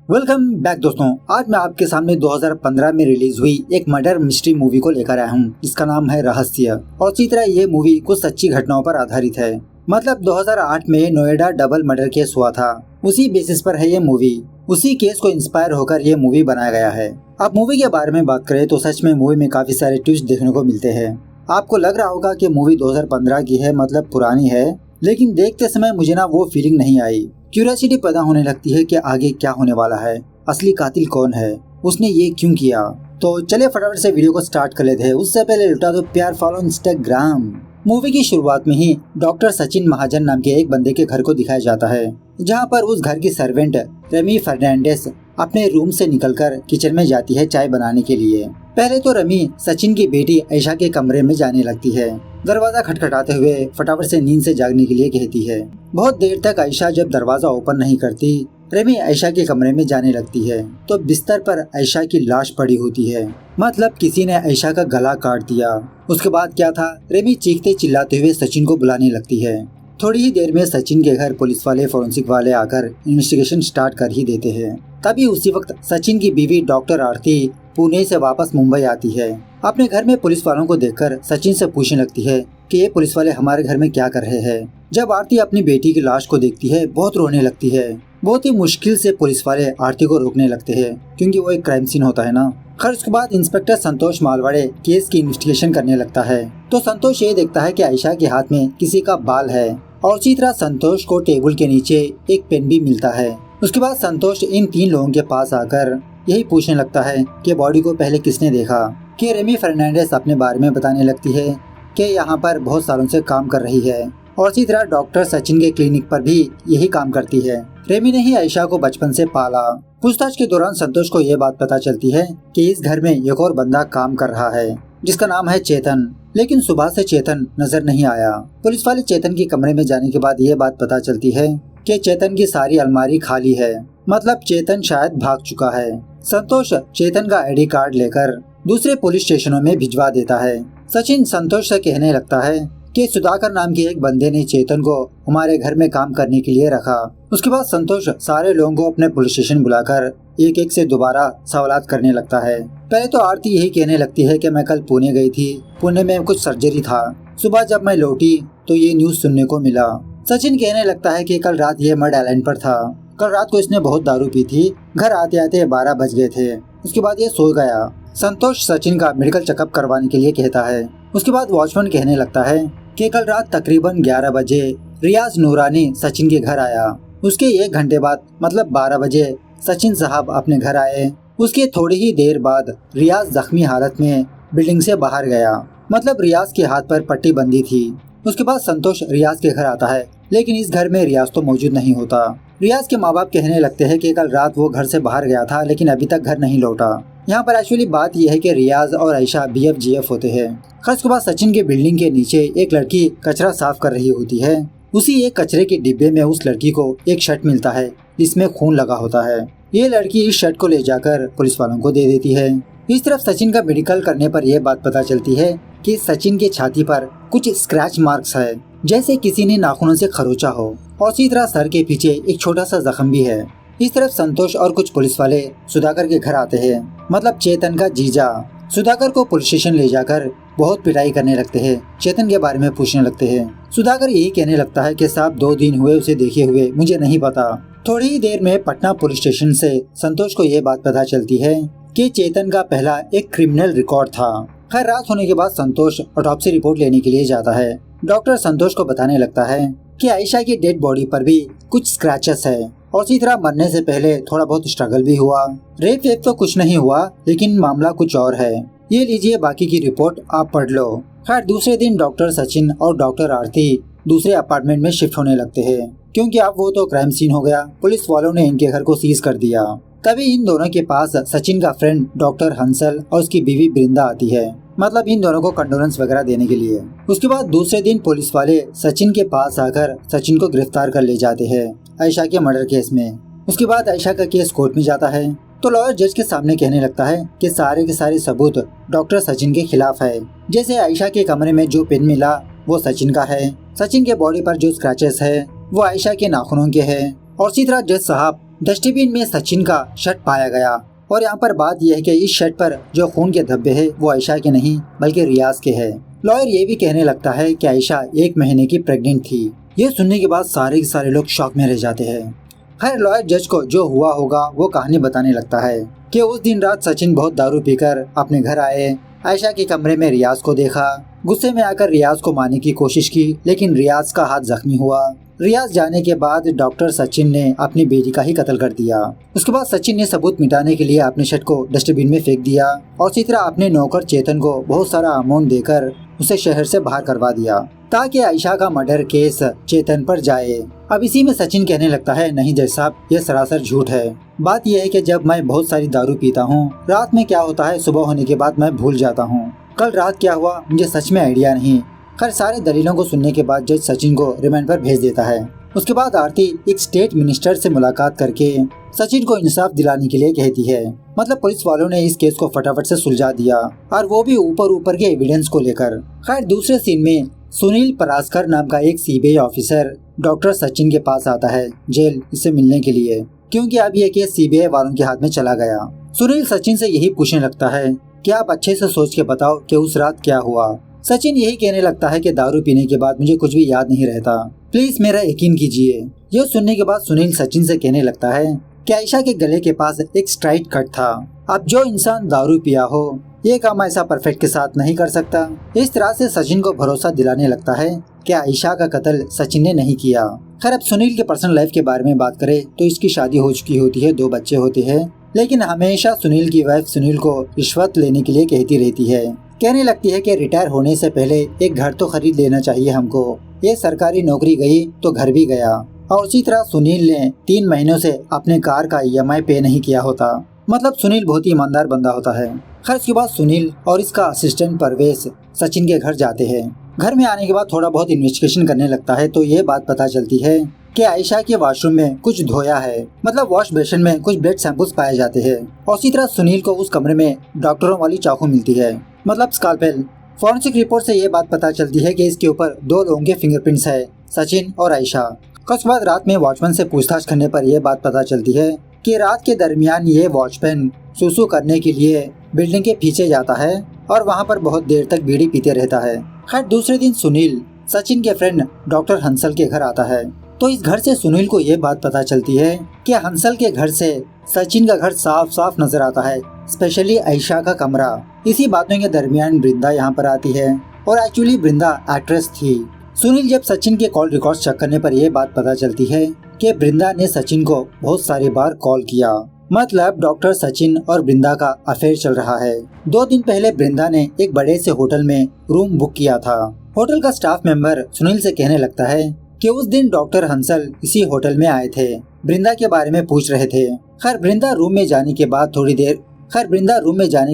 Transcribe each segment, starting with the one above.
Welcome back दोस्तों। आज मैं आपके सामने 2015 में रिलीज हुई एक मर्डर मिस्ट्री मूवी को लेकर आया हूँ। इसका नाम है रहस्य और इसी तरह ये मूवी कुछ सच्ची घटनाओं पर आधारित है। मतलब 2008 में नोएडा डबल मर्डर केस हुआ था, उसी बेसिस पर है ये मूवी। उसी केस को इंस्पायर होकर ये मूवी बनाया गया है। अब मूवी के बारे में बात करें तो सच में मूवी में काफी सारे ट्विस्ट देखने को मिलते हैं। आपको लग रहा होगा कि मूवी 2015 की है, मतलब पुरानी है, लेकिन देखते समय मुझे ना वो फीलिंग नहीं आई। क्यूरियोसिटी पैदा होने लगती है कि आगे क्या होने वाला है, असली कातिल कौन है, उसने ये क्यों किया। तो चलिए फटाफट से वीडियो को स्टार्ट कर लेते हैं। उससे पहले लुटा दो प्यार, फॉलो इंस्टाग्राम। मूवी की शुरुआत में ही डॉक्टर सचिन महाजन नाम के एक बंदे के घर को दिखाया जाता है, जहां पर उस घर की सर्वेंट रमी फर्नांडिस अपने रूम से निकलकर किचन में जाती है चाय बनाने के लिए। पहले तो रमी सचिन की बेटी आयशा के कमरे में जाने लगती है। दरवाजा खटखटाते हुए फटाफट से नींद से जागने के लिए कहती है। बहुत देर तक आयशा जब दरवाजा ओपन नहीं करती, रमी आयशा के कमरे में जाने लगती है तो बिस्तर पर आयशा की लाश पड़ी होती है। मतलब किसी ने आयशा का गला काट दिया। उसके बाद क्या था, रमी चीखते चिल्लाते हुए सचिन को बुलाने लगती है। थोड़ी ही देर में सचिन के घर पुलिस वाले, फोरेंसिक वाले आकर इन्वेस्टिगेशन स्टार्ट कर ही देते हैं। तभी उसी वक्त सचिन की बीवी डॉक्टर आरती पुणे से वापस मुंबई आती है। अपने घर में पुलिस वालों को देखकर सचिन से पूछने लगती है कि ये पुलिस वाले हमारे घर में क्या कर रहे हैं। जब आरती अपनी बेटी की लाश को देखती है, बहुत रोने लगती है। बहुत ही मुश्किल से पुलिस वाले आरती को रोकने लगते हैं, क्योंकि वो एक क्राइम सीन होता है ना। खैर उसके बाद इंस्पेक्टर संतोष मालवाड़े केस की इन्वेस्टिगेशन करने लगता है तो संतोष ये देखता है कि आयशा के हाथ में किसी का बाल है और उसी तरह संतोष को टेबल के नीचे एक पेन भी मिलता है। उसके बाद संतोष इन तीन लोगों के पास आकर यही पूछने लगता है कि बॉडी को पहले किसने देखा। कि रमी फर्नांडिस अपने बारे में बताने लगती है कि यहाँ पर बहुत सालों से काम कर रही है और इसी तरह डॉक्टर सचिन के क्लिनिक पर भी यही काम करती है। रेमी ने ही आयशा को बचपन से पाला। पूछताछ के दौरान संतोष को ये बात पता चलती है कि इस घर में एक और बंदा काम कर रहा है, जिसका नाम है चेतन, लेकिन सुबह से चेतन नजर नहीं आया। पुलिस वाले चेतन के कमरे में जाने के बाद ये बात पता चलती है कि चेतन की सारी अलमारी खाली है। मतलब चेतन शायद भाग चुका है। संतोष चेतन का आईडी कार्ड लेकर दूसरे पुलिस स्टेशनों में भिजवा देता है। सचिन संतोष से कहने लगता है कि सुधाकर नाम के एक बंदे ने चेतन को हमारे घर में काम करने के लिए रखा। उसके बाद संतोष सारे लोगों को अपने पुलिस स्टेशन बुलाकर एक एक से दोबारा सवालात करने लगता है। पहले तो आरती यही कहने लगती है कि मैं कल पुणे गई थी, पुणे में कुछ सर्जरी था। सुबह जब मैं लौटी तो ये न्यूज सुनने को मिला। सचिन कहने लगता है कि कल रात ये मर्ड आइलैंड पर था। कल रात को इसने बहुत दारू पी थी, घर आते आते 12 बज गए थे। उसके बाद ये सो गया। संतोष सचिन का मेडिकल चेकअप करवाने के लिए कहता है। उसके बाद वॉचमैन कहने लगता है कि कल रात तकरीबन 11 बजे रियाज नूरानी सचिन के घर आया। उसके 1 घंटे बाद मतलब 12 बजे सचिन साहब अपने घर आए। उसके थोड़ी ही देर बाद रियाज जख्मी हालत में बिल्डिंग से बाहर गया। मतलब रियाज के हाथ पर पट्टी बंदी थी। उसके बाद संतोष रियाज के घर आता है, लेकिन इस घर में रियाज तो मौजूद नहीं होता। रियाज के माँ बाप कहने लगते हैं कि कल रात वो घर से बाहर गया था, लेकिन अभी तक घर नहीं लौटा। यहाँ पर एक्चुअली बात यह है कि रियाज और आयशा BFGF होते हैं। खैर उसके बाद सचिन के बिल्डिंग के नीचे एक लड़की कचरा साफ कर रही होती है। उसी एक कचरे के डिब्बे में उस लड़की को एक शर्ट मिलता है जिसमें खून लगा होता है। ये लड़की इस शर्ट को ले जाकर पुलिस वालों को दे देती है। इस तरफ सचिन का मेडिकल करने पर यह बात पता चलती है कि सचिन के छाती पर कुछ स्क्रैच मार्क्स है, जैसे किसी ने नाखूनों से खरोचा हो, और इसी तरह सर के पीछे एक छोटा सा जख्म भी है। इस तरफ संतोष और कुछ पुलिस वाले सुधाकर के घर आते हैं, मतलब चेतन का जीजा। सुधाकर को पुलिस स्टेशन ले जाकर बहुत पिटाई करने लगते हैं। चेतन के बारे में पूछने लगते हैं। सुधाकर यही कहने लगता है कि साहब 2 दिन हुए उसे देखे हुए, मुझे नहीं पता। थोड़ी ही देर में पटना पुलिस स्टेशन से संतोष को ये बात पता चलती है कि चेतन का पहला एक क्रिमिनल रिकॉर्ड था। खैर रात होने के बाद संतोष ऑटोप्सी रिपोर्ट लेने के लिए जाता है। डॉक्टर संतोष को बताने लगता है कि आयशा की डेड बॉडी पर भी कुछ स्क्रैचेस है और इसी तरह मरने से पहले थोड़ा बहुत स्ट्रगल भी हुआ। रेप वेप तो कुछ नहीं हुआ, लेकिन मामला कुछ और है। ये लीजिए बाकी की रिपोर्ट, आप पढ़ लो। खैर दूसरे दिन डॉक्टर सचिन और डॉक्टर आरती दूसरे अपार्टमेंट में शिफ्ट होने लगते हैं, क्योंकि अब वो तो क्राइम सीन हो गया। पुलिस वालों ने इनके घर को सीज कर दिया। तभी इन दोनों के पास सचिन का फ्रेंड डॉक्टर हंसल और उसकी बीवी बृंदा आती है, मतलब इन दोनों को कंडोलेंस वगैरह देने के लिए। उसके बाद दूसरे दिन पुलिस वाले सचिन के पास आकर सचिन को गिरफ्तार कर ले जाते हैं आयशा के मर्डर केस में। उसके बाद आयशा का केस कोर्ट में जाता है तो लॉयर जज के सामने कहने लगता है कि सारे के सारे सबूत डॉक्टर सचिन के खिलाफ है। जैसे आयशा के कमरे में जो पेन मिला वो सचिन का है, सचिन के बॉडी पर जो स्क्रैचेस है वो आयशा के नाखूनों के हैं, और इसी तरह जज साहब डस्टबिन में सचिन का शर्ट पाया गया और यहाँ पर बात यह है कि इस शर्ट पर जो खून के धब्बे है वो आयशा के नहीं बल्कि रियाज के है। लॉयर ये भी कहने लगता है कि आयशा 1 महीने की प्रेग्नेंट थी। ये सुनने के बाद सारे के सारे लोग शॉक में रह जाते हैं। खैर लॉयर जज को जो हुआ होगा वो कहानी बताने लगता है कि उस दिन रात सचिन बहुत दारू पीकर अपने घर आए, आयशा के कमरे में रियाज को देखा, गुस्से में आकर रियाज को मारने की कोशिश की लेकिन रियाज का हाथ जख्मी हुआ। रियाज जाने के बाद डॉक्टर सचिन ने अपनी बेटी का ही कत्ल कर दिया। उसके बाद सचिन ने सबूत मिटाने के लिए अपने शर्ट को डस्टबिन में फेंक दिया और इसी तरह अपने नौकर चेतन को बहुत सारा अमाउंट देकर उसे शहर से बाहर करवा दिया ताकि आयशा का मर्डर केस चेतन पर जाए। अब इसी में सचिन कहने लगता है, नहीं जज साहब ये सरासर झूठ है। बात यह है कि जब मैं बहुत सारी दारू पीता हूँ, रात में क्या होता है सुबह होने के बाद मैं भूल जाता हूँ। कल रात क्या हुआ मुझे सच में आइडिया नहीं। खैर सारे दलीलों को सुनने के बाद जज सचिन को रिमांड पर भेज देता है। उसके बाद आरती एक स्टेट मिनिस्टर से मुलाकात करके सचिन को इंसाफ दिलाने के लिए कहती है। मतलब पुलिस वालों ने इस केस को फटाफट से सुलझा दिया और वो भी ऊपर के एविडेंस को लेकर। खैर दूसरे सीन में सुनील परासकर नाम का एक सीबीआई ऑफिसर डॉक्टर सचिन के पास आता है जेल इससे मिलने के लिए, क्योंकि अब ये केस सीबीआई वालों के हाथ में चला गया। सुनील सचिन से यही पूछने लगता है कि आप अच्छे से सोच के बताओ कि उस रात क्या हुआ। सचिन यही कहने लगता है कि दारू पीने के बाद मुझे कुछ भी याद नहीं रहता, प्लीज मेरा यकीन कीजिए। ये सुनने के बाद सुनील सचिन से कहने लगता है कि आयशा के गले के पास एक स्ट्राइट कट था। अब जो इंसान दारू पिया हो ये काम ऐसा परफेक्ट के साथ नहीं कर सकता। इस तरह से सचिन को भरोसा दिलाने लगता है कि आयशा का कत्ल सचिन ने नहीं किया। खैर अब सुनील के पर्सनल लाइफ के बारे में बात करें तो इसकी शादी हो चुकी होती है, 2 बच्चे होते हैं, लेकिन हमेशा सुनील की वाइफ सुनील को रिश्वत लेने के लिए कहती रहती है। कहने लगती है कि रिटायर होने से पहले एक घर तो खरीद लेना चाहिए हमको, ये सरकारी नौकरी गई तो घर भी गया। और उसी तरह सुनील ने 3 महीनों से अपने कार का EMI पे नहीं किया होता। मतलब सुनील बहुत ही ईमानदार बंदा होता है। खैर उसके बाद सुनील और इसका असिस्टेंट परवेश सचिन के घर जाते हैं। घर में आने के बाद थोड़ा बहुत इन्वेस्टिगेशन करने लगता है तो ये बात पता चलती है कि आयशा के वॉशरूम में कुछ धोया है। मतलब वॉश बेसिन में कुछ ब्लड सैंपल्स पाए जाते हैं। और उसी तरह सुनील को उस कमरे में डॉक्टरों वाली चाकू मिलती है, मतलब स्कालपेल। फॉरेंसिक रिपोर्ट से ये बात पता चलती है कि इसके ऊपर 2 लोगों के फिंगरप्रिंट्स है, सचिन और आयशा। उसके बाद रात में वॉचमैन से पूछताछ करने पर यह बात पता चलती है कि रात के दरमियान ये वॉचमैन सुसु करने के लिए बिल्डिंग के पीछे जाता है और वहाँ पर बहुत देर तक बीड़ी पीते रहता है। खैर दूसरे दिन सुनील सचिन के फ्रेंड डॉक्टर हंसल के घर आता है तो इस घर से सुनील को ये बात पता चलती है कि हंसल के घर से सचिन का घर साफ साफ नजर आता है, स्पेशली आयशा का कमरा। इसी बातों के दरमियान वृंदा यहाँ पर आती है और एक्चुअली वृंदा एक्ट्रेस थी। सुनील जब सचिन के कॉल रिकॉर्ड चेक करने पर यह बात पता चलती है कि वृंदा ने सचिन को बहुत सारी बार कॉल किया। मतलब डॉक्टर सचिन और वृंदा का अफेयर चल रहा है। 2 दिन पहले वृंदा ने एक बड़े से होटल में रूम बुक किया था। होटल का स्टाफ मेंबर सुनील से कहने लगता है कि उस दिन डॉक्टर हंसल इसी होटल में आए थे, वृंदा के बारे में पूछ रहे थे। खैर वृंदा रूम में जाने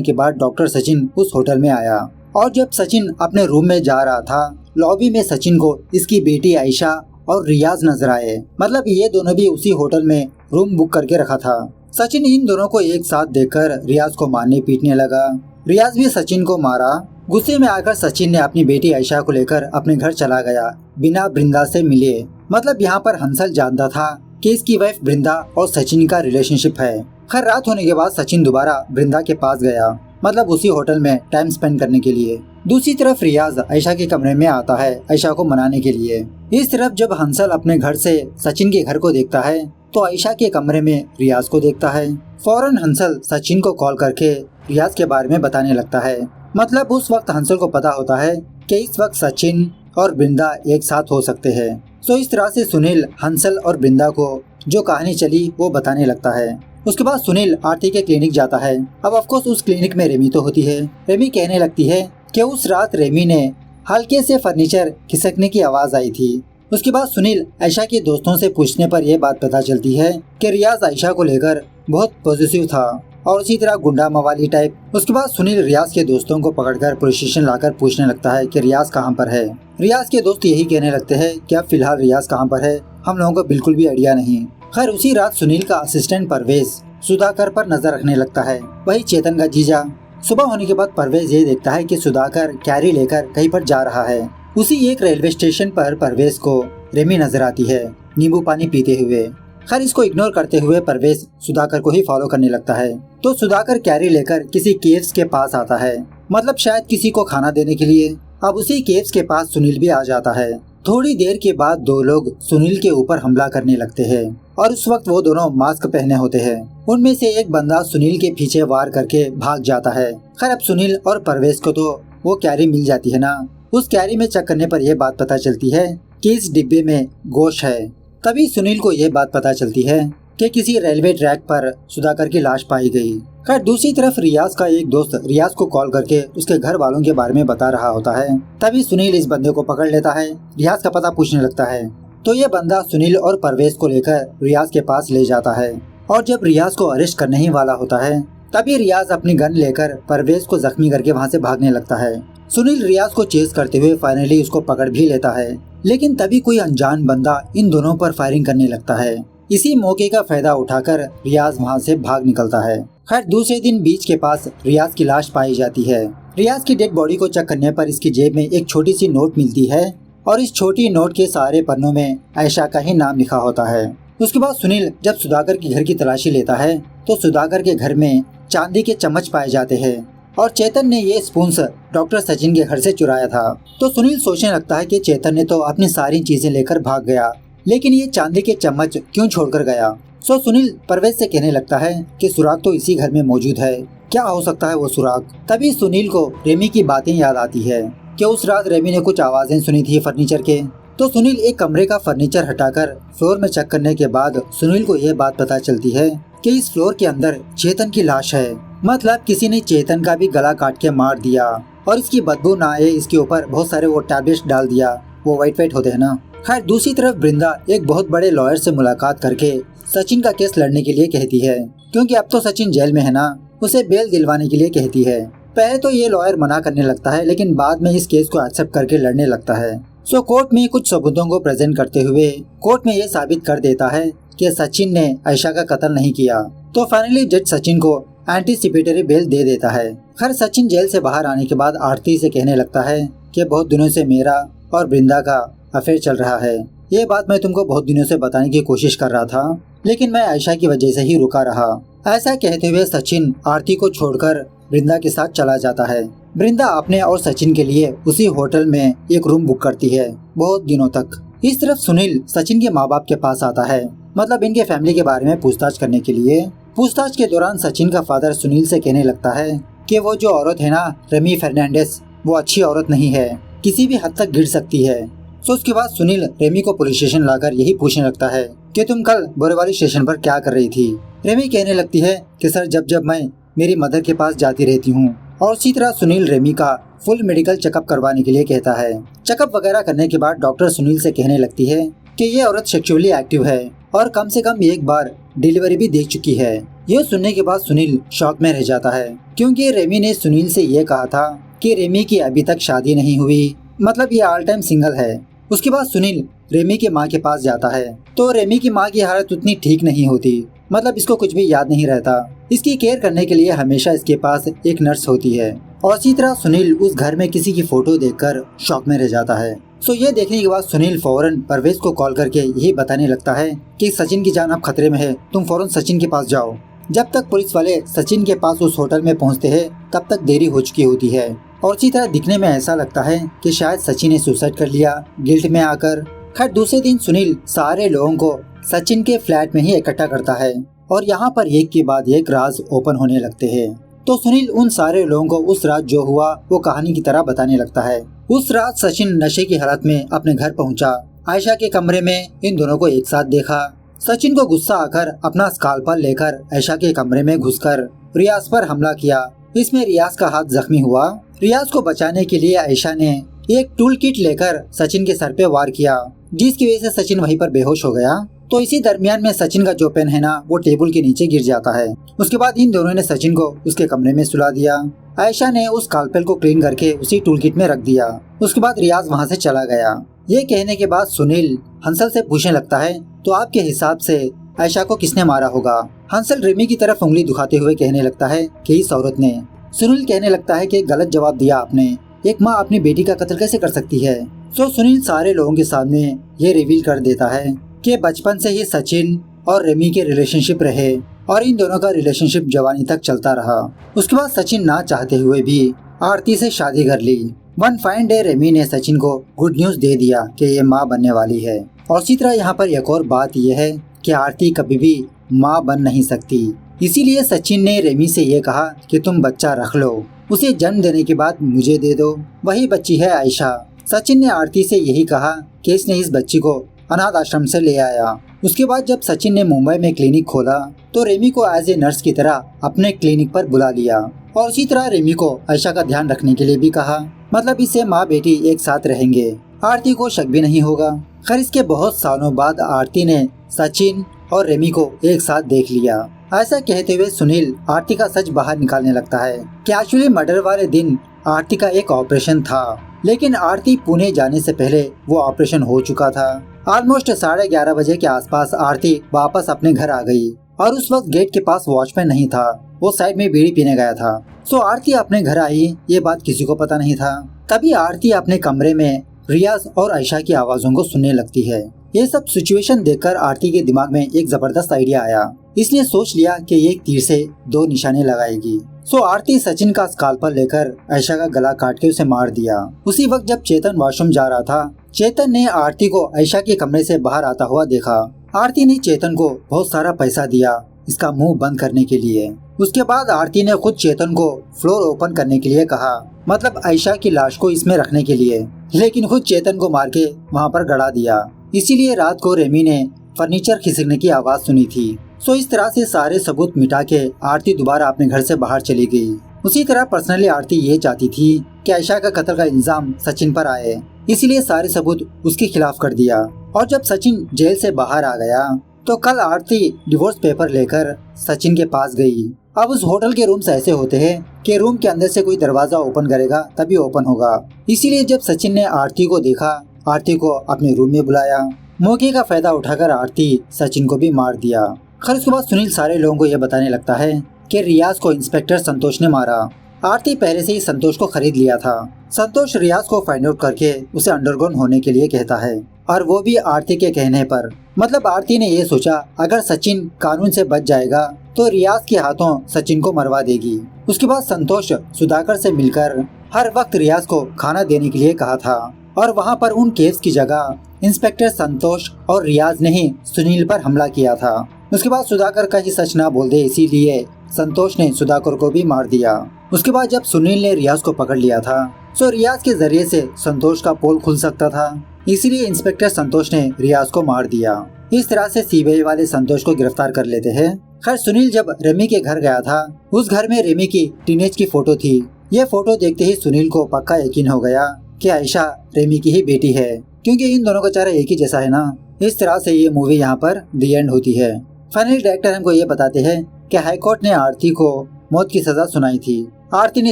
के बाद डॉक्टर सचिन उस होटल में आया और जब सचिन अपने रूम में जा रहा था लॉबी में सचिन को इसकी बेटी आयशा और रियाज नजर आए। मतलब ये दोनों भी उसी होटल में रूम बुक करके रखा था। सचिन इन दोनों को एक साथ देखकर रियाज को मारने पीटने लगा। रियाज भी सचिन को मारा। गुस्से में आकर सचिन ने अपनी बेटी आयशा को लेकर अपने घर चला गया बिना वृंदा से मिले। मतलब यहाँ पर हंसल जानता था कि इसकी वाइफ वृंदा और सचिन का रिलेशनशिप है। खैर रात होने के बाद सचिन दोबारा वृंदा के पास गया, मतलब उसी होटल में टाइम स्पेंड करने के लिए। दूसरी तरफ रियाज आयशा के कमरे में आता है आयशा को मनाने के लिए। इस तरफ जब हंसल अपने घर से सचिन के घर को देखता है तो आयशा के कमरे में रियाज को देखता है। फौरन हंसल सचिन को कॉल करके रियाज के बारे में बताने लगता है। मतलब उस वक्त हंसल को पता होता है कि इस वक्त सचिन और वृंदा एक साथ हो सकते हैं। तो इस तरह से सुनील हंसल और वृंदा को जो कहानी चली वो बताने लगता है। उसके बाद सुनील आरती के क्लिनिक जाता है। अब ऑफकोर्स उस क्लिनिक में रेमी तो होती है। रेमी कहने लगती है कि उस रात रेमी ने हल्के से फर्नीचर खिसकने की आवाज आई थी। उसके बाद सुनील आयशा के दोस्तों से पूछने पर यह बात पता चलती है कि रियाज आयशा को लेकर बहुत पॉजिटिव था और उसी तरह गुंडा मवाली टाइप। उसके बाद सुनील रियाज के दोस्तों को पकड़कर पुलिस स्टेशन लाकर पूछने लगता है कि रियाज कहाँ पर है। रियाज के दोस्त यही कहने लगते हैं कि अब फिलहाल रियाज कहाँ पर है हम लोगों को बिल्कुल भी आइडिया नहीं। खैर उसी रात सुनील का असिस्टेंट परवेज सुधाकर पर नजर रखने लगता है, वही चेतन का जीजा। सुबह होने के बाद परवेज ये देखता है कि सुधाकर कैरी लेकर कहीं पर जा रहा है। उसी एक रेलवे स्टेशन पर परवेज को रेमी नजर आती है नींबू पानी पीते हुए। खैर इसको इग्नोर करते हुए परवेश सुधाकर को ही फॉलो करने लगता है। तो सुधाकर कैरी लेकर किसी केव्स के पास आता है, मतलब शायद किसी को खाना देने के लिए। अब उसी केव्स के पास सुनील भी आ जाता है। थोड़ी देर के बाद दो लोग सुनील के ऊपर हमला करने लगते हैं और उस वक्त वो दोनों मास्क पहने होते हैं। उनमें से एक बंदा सुनील के पीछे वार करके भाग जाता है। खैर अब सुनील और परवेश को तो वो कैरी मिल जाती है ना। उस कैरी में चेक करने पर यह बात पता चलती है कि इस डिब्बे में गोश्त है। तभी सुनील को यह बात पता चलती है कि किसी रेलवे ट्रैक पर सुधाकर की लाश पाई गई। खैर दूसरी तरफ रियाज का एक दोस्त रियाज को कॉल करके उसके घर वालों के बारे में बता रहा होता है। तभी सुनील इस बंदे को पकड़ लेता है, रियाज का पता पूछने लगता है। तो ये बंदा सुनील और परवेश को लेकर रियाज के पास ले जाता है और जब रियाज को अरेस्ट करने ही वाला होता है तभी रियाज अपनी गन लेकर परवेश को जख्मी करके वहाँ से भागने लगता है। सुनील रियाज को चेस करते हुए फाइनली उसको पकड़ भी लेता है, लेकिन तभी कोई अनजान बंदा इन दोनों पर फायरिंग करने लगता है। इसी मौके का फायदा उठाकर रियाज वहाँ से भाग निकलता है। खैर दूसरे दिन बीच के पास रियाज की लाश पाई जाती है। रियाज की डेड बॉडी को चेक करने पर इसकी जेब में एक छोटी सी नोट मिलती है और इस छोटी नोट के सारे पन्नों में आयशा का ही नाम लिखा होता है। उसके बाद सुनील जब सुधाकर के घर की तलाशी लेता है तो सुधाकर के घर में चांदी के चम्मच पाए जाते हैं और चेतन ने ये स्पून्स डॉक्टर सचिन के घर से चुराया था। तो सुनील सोचने लगता है कि चेतन ने तो अपनी सारी चीजें लेकर भाग गया, लेकिन ये चांदी के चम्मच क्यों छोड़कर गया। सो सुनील परवेश से कहने लगता है कि सुराग तो इसी घर में मौजूद है, क्या हो सकता है वो सुराग। तभी सुनील को रेमी की बातें याद आती है कि उस रात रेमी ने कुछ आवाजें सुनी थी फर्नीचर के। तो सुनील एक कमरे का फर्नीचर हटाकर फ्लोर में चेक करने के बाद सुनील को यह बात पता चलती है कि इस फ्लोर के अंदर चेतन की लाश है, मतलब किसी ने चेतन का भी गला काट के मार दिया और इसकी बदबू ना आए इसके ऊपर बहुत सारे वो टैबलेट्स डाल दिया, वो वाइट होते हैं ना। खैर दूसरी तरफ वृंदा एक बहुत बड़े लॉयर से मुलाकात करके सचिन का केस लड़ने के लिए कहती है, क्योंकि अब तो सचिन जेल में है ना, उसे बेल दिलवाने के लिए कहती है। पहले तो ये लॉयर मना करने लगता है, लेकिन बाद में इस केस को एक्सेप्ट करके लड़ने लगता है। सो कोर्ट में कुछ सबूतों को प्रेजेंट करते हुए कोर्ट में ये साबित कर देता है कि सचिन ने आयशा का कत्ल नहीं किया। तो फाइनली जज सचिन को एंटीसिपेटरी बेल दे देता है। खैर सचिन जेल से बाहर आने के बाद आरती से कहने लगता है कि बहुत दिनों से मेरा और वृंदा का अफेयर चल रहा है। ये बात मैं तुमको बहुत दिनों से बताने की कोशिश कर रहा था, लेकिन मैं आयशा की वजह से ही रुका रहा। ऐसा कहते हुए सचिन आरती को छोड़कर वृंदा के साथ चला जाता है। वृंदा अपने और सचिन के लिए उसी होटल में एक रूम बुक करती है बहुत दिनों तक। इस तरफ सुनील सचिन के माँ बाप के पास आता है, मतलब इनके फैमिली के बारे में पूछताछ करने के लिए। पूछताछ के दौरान सचिन का फादर सुनील से कहने लगता है कि वो जो औरत है ना रेमी फर्नांडिस, वो अच्छी औरत नहीं है, किसी भी हद तक गिर सकती है। तो उसके बाद सुनील रेमी को पुलिस स्टेशन लाकर यही पूछने लगता है कि तुम कल बोरेवाली स्टेशन पर क्या कर रही थी। रेमी कहने लगती है कि सर जब मैं मेरी मदर के पास जाती रहती हूँ। और इसी तरह सुनील रेमी का फुल मेडिकल चेकअप करवाने के लिए कहता है। चेकअप वगैरह करने के बाद डॉक्टर सुनील से कहने लगती है कि ये औरत सेक्सुअली एक्टिव है और कम से कम एक बार डिलीवरी भी देख चुकी है। ये सुनने के बाद सुनील शॉक में रह जाता है, क्योंकि रेमी ने सुनील से ये कहा था कि रेमी की अभी तक शादी नहीं हुई, मतलब ये ऑल टाइम सिंगल है। उसके बाद सुनील रेमी के माँ के पास जाता है, तो रेमी की माँ की हालत उतनी ठीक नहीं होती, मतलब इसको कुछ भी याद नहीं रहता। इसकी केयर करने के लिए हमेशा इसके पास एक नर्स होती है। और इसी तरह सुनील उस घर में किसी की फोटो देखकर शॉक में रह जाता है। सो ये देखने के बाद सुनील फौरन परवेश को कॉल करके यही बताने लगता है कि सचिन की जान अब खतरे में है, तुम फौरन सचिन के पास जाओ। जब तक पुलिस वाले सचिन के पास उस होटल में पहुंचते हैं तब तक देरी हो चुकी होती है। और इसी तरह दिखने में ऐसा लगता है कि शायद सचिन ने सुसाइड कर लिया गिल्ट में आकर। खैर दूसरे दिन सुनील सारे लोगों को सचिन के फ्लैट में ही इकट्ठा करता है और यहाँ पर एक के बाद एक राज ओपन होने लगते हैं। तो सुनील उन सारे लोगों को उस रात जो हुआ वो कहानी की तरह बताने लगता है। उस रात सचिन नशे की हालत में अपने घर पहुंचा, आयशा के कमरे में इन दोनों को एक साथ देखा। सचिन को गुस्सा आकर अपना स्काल्पल लेकर आयशा के कमरे में घुसकर रियाज पर हमला किया। इसमें रियाज का हाथ जख्मी हुआ। रियाज को बचाने के लिए आयशा ने एक टूल किट लेकर सचिन के सर पे वार किया, जिसकी वजह से सचिन वहीं पर बेहोश हो गया। तो इसी दरमियान में सचिन का जो पेन है ना वो टेबल के नीचे गिर जाता है। उसके बाद इन दोनों ने सचिन को उसके कमरे में सुला दिया। आयशा ने उस स्काल्पेल को क्लीन करके उसी टूल किट में रख दिया। उसके बाद रियाज वहाँ से चला गया। ये कहने के बाद सुनील हंसल से पूछने लगता है तो आपके हिसाब से आयशा को किसने मारा होगा। हंसल रेमी की तरफ उंगली दिखाते हुए कहने लगता है कि इस औरत ने। सुनील कहने लगता है कि गलत जवाब दिया आपने, एक माँ अपनी बेटी का कत्ल कैसे कर सकती है। तो सुनील सारे लोगों के सामने ये रिवील कर देता है कि बचपन से ही सचिन और रेमी के रिलेशनशिप रहे और इन दोनों का रिलेशनशिप जवानी तक चलता रहा। उसके बाद सचिन ना चाहते हुए भी आरती से शादी कर ली। वन फाइन डे रेमी ने सचिन को गुड न्यूज दे दिया कि ये माँ बनने वाली है। और इसी तरह यहाँ पर एक और बात यह है कि आरती कभी भी माँ बन नहीं सकती। इसीलिए सचिन ने रेमी से ये कहा कि तुम बच्चा रख लो, उसे जन्म देने के बाद मुझे दे दो, वही बच्ची है आयशा। सचिन ने आरती से यही कहा कि इसने इस बच्ची को अनाथ आश्रम से ले आया। उसके बाद जब सचिन ने मुंबई में क्लिनिक खोला तो रेमी को एज ए नर्स की तरह अपने क्लिनिक पर बुला लिया और उसी तरह रेमी को आयशा का ध्यान रखने के लिए भी कहा। मतलब इससे माँ बेटी एक साथ रहेंगे, आरती को शक भी नहीं होगा। खैर इसके बहुत सालों बाद आरती ने सचिन और रेमी को एक साथ देख लिया। ऐसा कहते हुए सुनील आरती का सच बाहर निकालने लगता है कि एक्चुअली मर्डर वाले दिन आरती का एक ऑपरेशन था, लेकिन आरती पुणे जाने से पहले वो ऑपरेशन हो चुका था। ऑलमोस्ट 11:30 बजे के आसपास आरती वापस अपने घर आ गई और उस वक्त गेट के पास वॉचमैन नहीं था, वो साइड में बीड़ी पीने गया था। सो आरती अपने घर आई, ये बात किसी को पता नहीं था। तभी आरती अपने कमरे में रियाज और आयशा की आवाजों को सुनने लगती है। ये सब सिचुएशन देखकर आरती के दिमाग में एक जबरदस्त आइडिया आया। इसने सोच लिया कि ये एक तीर से 2 निशाने लगाएगी। सो आरती सचिन का स्काल्पल लेकर आयशा का गला काट के उसे मार दिया। उसी वक्त जब चेतन वॉशरूम जा रहा था, चेतन ने आरती को आयशा के कमरे से बाहर आता हुआ देखा। आरती ने चेतन को बहुत सारा पैसा दिया इसका मुंह बंद करने के लिए। उसके बाद आरती ने खुद चेतन को फ्लोर ओपन करने के लिए कहा, मतलब आयशा की लाश को इसमें रखने के लिए, लेकिन खुद चेतन को मार के वहाँ पर गड़ा दिया। इसीलिए रात को रेमी ने फर्नीचर खिसकने की आवाज सुनी थी। सो इस तरह से सारे सबूत मिटा के आरती दोबारा अपने घर से बाहर चली गई। उसी तरह पर्सनली आरती ये चाहती थी कि आयशा का कत्ल का इल्जाम सचिन पर आए, इसीलिए सारे सबूत उसके खिलाफ कर दिया। और जब सचिन जेल से बाहर आ गया तो कल आरती डिवोर्स पेपर लेकर सचिन के पास गई। अब उस होटल के रूम्स ऐसे होते हैं कि रूम के अंदर से कोई दरवाजा ओपन करेगा तभी ओपन होगा। इसीलिए जब सचिन ने आरती को देखा, आरती को अपने रूम में बुलाया। मौके का फायदा उठाकर आरती सचिन को भी मार दिया। खैर उसके बाद सुनील सारे लोगों को यह बताने लगता है कि रियाज को इंस्पेक्टर संतोष ने मारा। आरती पहले से ही संतोष को खरीद लिया था। संतोष रियाज को फाइंड आउट करके उसे अंडरग्राउंड होने के लिए कहता है, और वो भी आरती के कहने पर। मतलब आरती ने ये सोचा अगर सचिन कानून से बच जाएगा तो रियाज के हाथों सचिन को मरवा देगी। उसके बाद संतोष सुधाकर से मिलकर हर वक्त रियाज को खाना देने के लिए कहा था और वहाँ पर उन केस की जगह इंस्पेक्टर संतोष और रियाज ने ही सुनील पर हमला किया था। उसके बाद सुधाकर का ही सच ना बोल दे, इसीलिए संतोष ने सुधाकर को भी मार दिया। उसके बाद जब सुनील ने रियाज को पकड़ लिया था तो रियाज के जरिए से संतोष का पोल खुल सकता था, इसीलिए इंस्पेक्टर संतोष ने रियाज को मार दिया। इस तरह से सीबीआई वाले संतोष को गिरफ्तार कर लेते हैं। खैर सुनील जब रेमी के घर गया था, उस घर में रेमी की टीनेज की फोटो थी। ये फोटो देखते ही सुनील को पक्का यकीन हो गया कि आयशा रेमी की ही बेटी है, क्योंकि इन दोनों का चेहरा एक ही जैसा है ना। इस तरह से ये मूवी यहाँ पर दी एंड होती है। फाइनली डायरेक्टर हमको ये बताते हैं कि हाई कोर्ट ने आरती को मौत की सजा सुनाई थी। आरती ने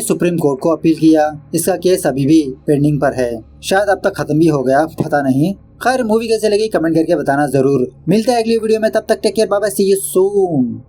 सुप्रीम कोर्ट को अपील किया। इसका केस अभी भी पेंडिंग पर है, शायद अब तक खत्म भी हो गया, पता नहीं। खैर मूवी कैसे लगी कमेंट करके बताना जरूर। मिलते हैं अगली वीडियो में, तब तक take care, bye bye, see you soon.